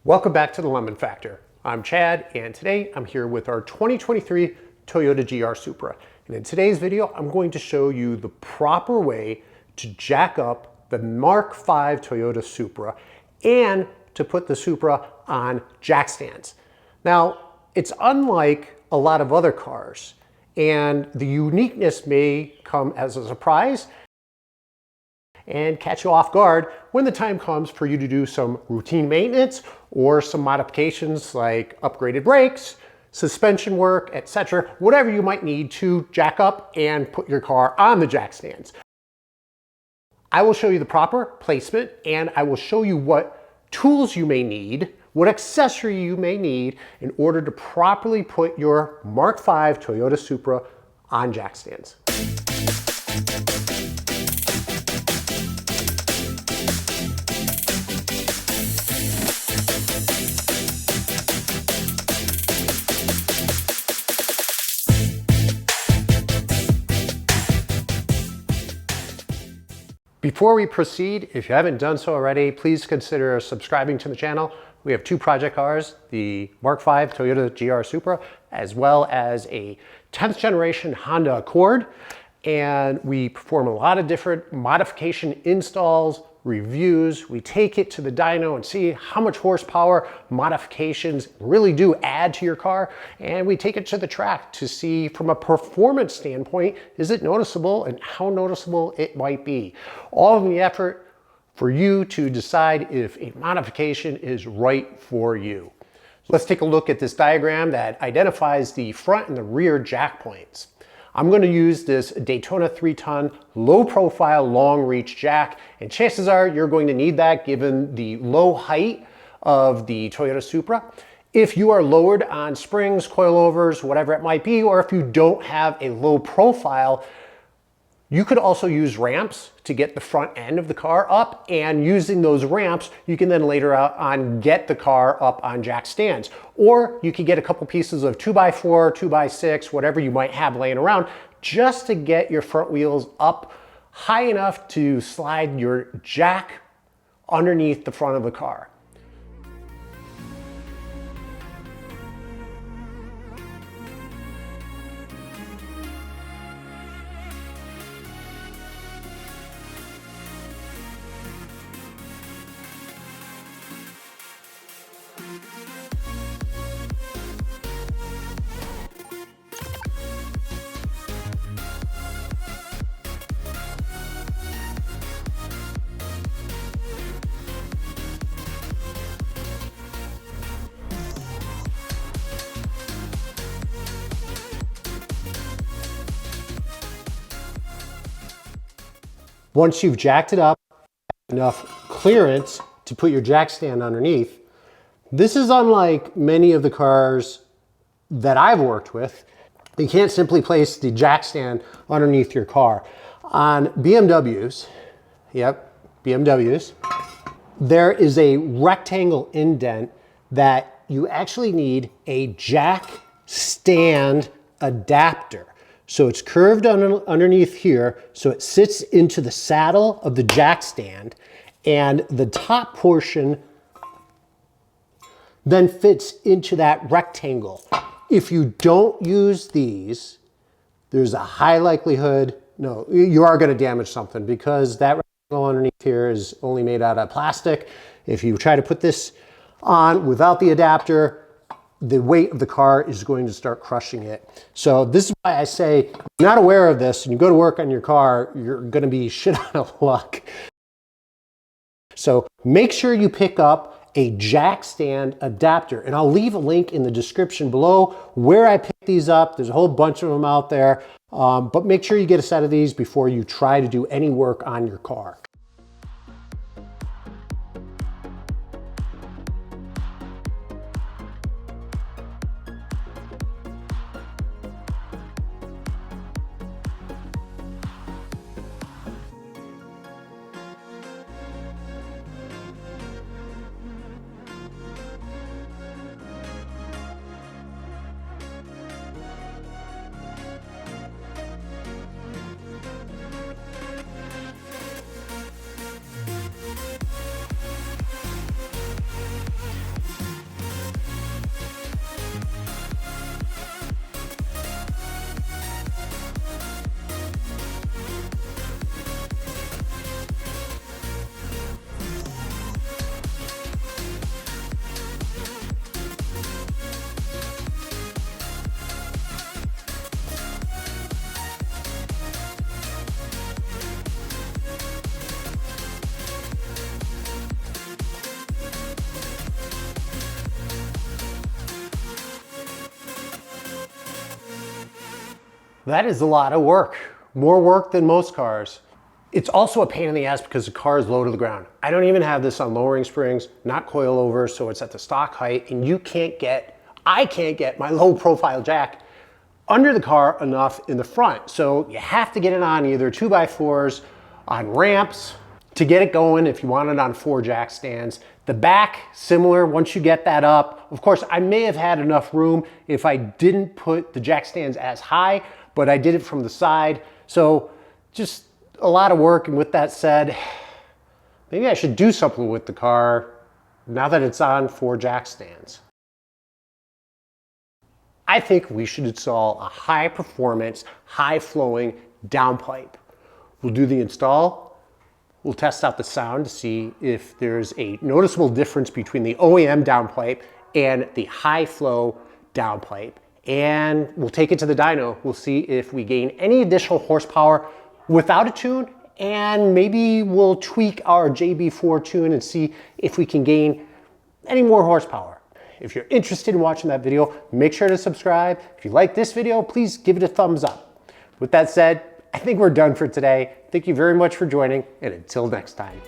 Welcome back to the Lemon Factor. I'm Chad, and today I'm here with our 2023 Toyota GR Supra. And in today's video, I'm going to show you the proper way to jack up the Mark V Toyota Supra and to put the Supra on jack stands. Now, it's unlike a lot of other cars, and the uniqueness may come as a surprise and catch you off guard when the time comes for you to do some routine maintenance or some modifications like upgraded brakes, suspension work, etc., whatever you might need to jack up and put your car on the jack stands. I will show you the proper placement, and I will show you what tools you may need, what accessory you may need in order to properly put your Mark V Toyota Supra on jack stands. Before we proceed, if you haven't done so already, please consider subscribing to the channel. We have two project cars, the Mark V Toyota GR Supra, as well as a 10th generation Honda Accord. And we perform a lot of different modification installs, reviews. We take it to the dyno and see how much horsepower modifications really do add to your car. And we take it to the track to see from a performance standpoint, is it noticeable and how noticeable it might be. All in the effort for you to decide if a modification is right for you. So let's take a look at this diagram that identifies the front and the rear jack points. I'm going to use this Daytona 3-ton low profile long reach jack, and chances are you're going to need that given the low height of the Toyota Supra. If you are lowered on springs, coilovers, whatever it might be, or if you don't have a low profile, you could also use ramps to get the front end of the car up, and using those ramps, you can then later on get the car up on jack stands. Or you could get a couple pieces of 2x4, 2x6, whatever you might have laying around, just to get your front wheels up high enough to slide your jack underneath the front of the car. Once you've jacked it up, enough clearance to put your jack stand underneath, this is unlike many of the cars that I've worked with. You can't simply place the jack stand underneath your car. On BMWs, BMWs, there is a rectangle indent that you actually need a jack stand adapter. So it's curved underneath here, so it sits into the saddle of the jack stand, and the top portion then fits into that rectangle. If you don't use these, there's a high likelihood, no, you are going to damage something because that rectangle underneath here is only made out of plastic. If you try to put this on without the adapter, the weight of the car is going to start crushing it. So this is why I say, if you're not aware of this and you go to work on your car, you're going to be shit out of luck. So make sure you pick up a jack stand adapter, and I'll leave a link in the description below where I picked these up. There's a whole bunch of them out there, but make sure you get a set of these before you try to do any work on your car. That is a lot of work. More work than most cars. It's also a pain in the ass because the car is low to the ground. I don't even have this on lowering springs, not coilovers, so it's at the stock height, and I can't get my low profile jack under the car enough in the front. So you have to get it on either 2x4s, on ramps, to get it going if you want it on 4 jack stands. The back, similar, once you get that up. Of course, I may have had enough room if I didn't put the jack stands as high, but I did it from the side. So just a lot of work. And with that said, maybe I should do something with the car now that it's on 4 jack stands. I think we should install a high performance, high flowing downpipe. We'll do the install. We'll test out the sound to see if there's a noticeable difference between the OEM downpipe and the high flow downpipe. And we'll take it to the dyno. We'll see if we gain any additional horsepower without a tune, and maybe we'll tweak our JB4 tune and see if we can gain any more horsepower. If you're interested in watching that video, make sure to subscribe. If you like this video, please give it a thumbs up. With that said, I think we're done for today. Thank you very much for joining, and until next time.